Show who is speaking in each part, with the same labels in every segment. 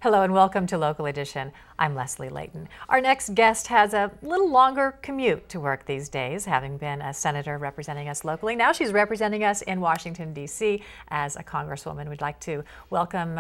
Speaker 1: Hello and welcome to Local Edition. I'm Leslie Leyton. Our next guest has a little longer commute to work these days, having been a senator representing us locally. Now she's representing us in Washington, D.C. as a congresswoman. We'd like to welcome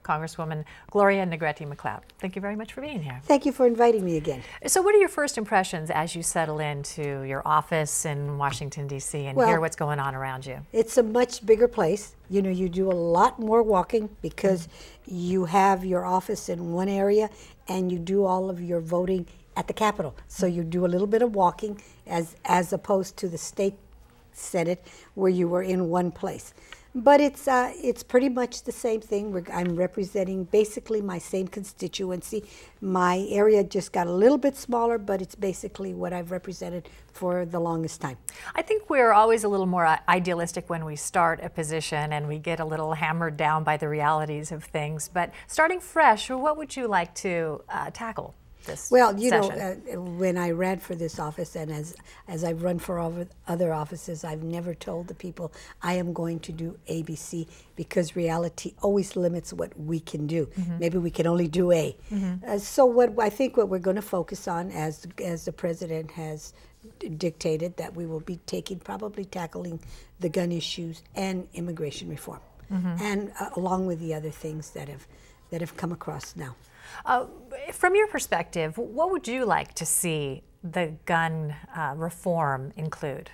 Speaker 1: Congresswoman Gloria Negrete-McLeod. Thank you very much for being here.
Speaker 2: Thank you for inviting me again.
Speaker 1: So what are your first impressions as you settle into your office in Washington, D.C. and hear what's going on around you?
Speaker 2: It's a much bigger place. You know, you do a lot more walking because you have your office in one area and you do all of your voting at the Capitol. So you do a little bit of walking as opposed to the state Senate where you were in one place. But it's pretty much the same thing. I'm representing basically my same constituency. My area just got a little bit smaller, but it's basically what I've represented for the longest time.
Speaker 1: I think we're always a little more idealistic when we start a position and we get a little hammered down by the realities of things. But starting fresh, what would you like to tackle?
Speaker 2: Well, you know, when I ran for this office and as I've run for other offices, I've never told the people I am going to do ABC because reality always limits what we can do. Maybe we can only do A. So I think what we're going to focus on, as the president has dictated, that we will be probably tackling the gun issues and immigration reform, and along with the other things that have come across now.
Speaker 1: From your perspective, what would you like to see the gun reform include?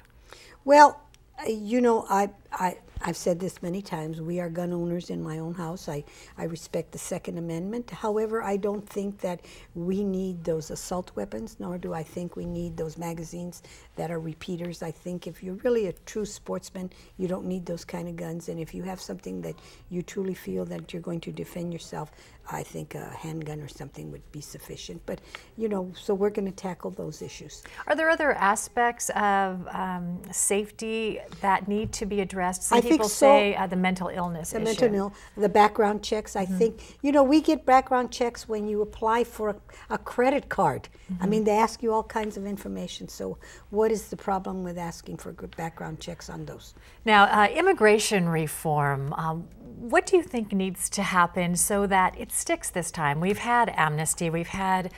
Speaker 1: Well,
Speaker 2: you know, I've said this many times. We are gun owners in my own house. I respect the Second Amendment. However, I don't think that we need those assault weapons, nor do I think we need those magazines that are repeaters. I think if you're really a true sportsman, you don't need those kind of guns. And if you have something that you truly feel that you're going to defend yourself, I think a handgun or something would be sufficient. But, you know, so we're going to tackle those issues.
Speaker 1: Are there other aspects of safety that need to be addressed? Some people say the mental illness issue.
Speaker 2: The background checks, I think. You know, we get background checks when you apply for a credit card. I mean, they ask you all kinds of information. So what is the problem with asking for good background checks on those?
Speaker 1: Now, immigration reform, what do you think needs to happen so that it sticks this time? We've had amnesty, we've had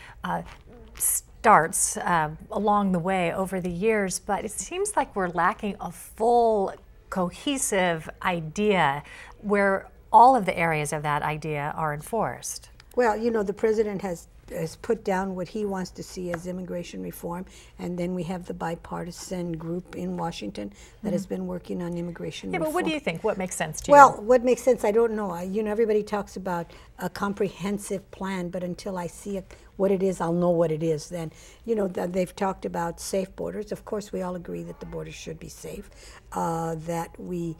Speaker 1: starts along the way over the years, but it seems like we're lacking a full, cohesive idea where all of the areas of that idea are enforced.
Speaker 2: Well, you know, the president has put down what he wants to see as immigration reform, and then we have the bipartisan group in Washington that has been working on immigration reform.
Speaker 1: But what do you think? What makes sense to you?
Speaker 2: Well, what makes sense, I don't know. You know, everybody talks about a comprehensive plan, but until I see what it is, I'll know what it is then. You know, they've talked about safe borders. Of course, we all agree that the borders should be safe, that we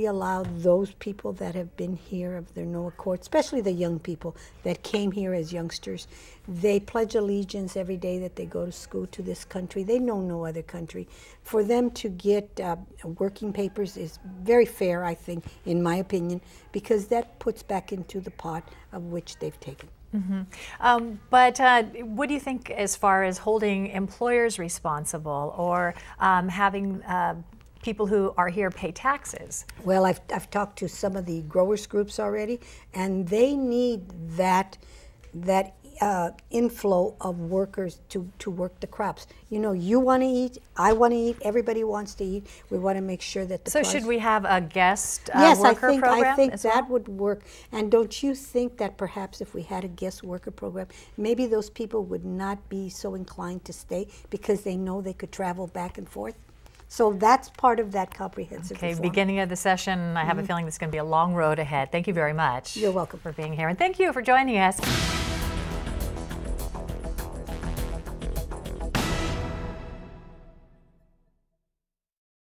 Speaker 2: allow those people that have been here of their no accord, especially the young people that came here as youngsters. They pledge allegiance every day that they go to school to this country. They know no other country. For them to get working papers is very fair, I think, in my opinion, because that puts back into the pot of which they've taken.
Speaker 1: But what do you think as far as holding employers responsible or having people who are here pay taxes?
Speaker 2: Well, I've talked to some of the growers groups already, and they need that inflow of workers to work the crops. You know, you want to eat, I want to eat, everybody wants to eat. We want to make sure that the
Speaker 1: So should we have a guest
Speaker 2: worker
Speaker 1: program?
Speaker 2: Yes, I think that would work. And don't you think that perhaps if we had a guest worker program, maybe those people would not be so inclined to stay because they know they could travel back and forth? So that's part of that comprehensive reform.
Speaker 1: Beginning of the session, I have a feeling this is going to be a long road ahead. Thank you very much.
Speaker 2: You're welcome.
Speaker 1: For being here. And thank you for joining us.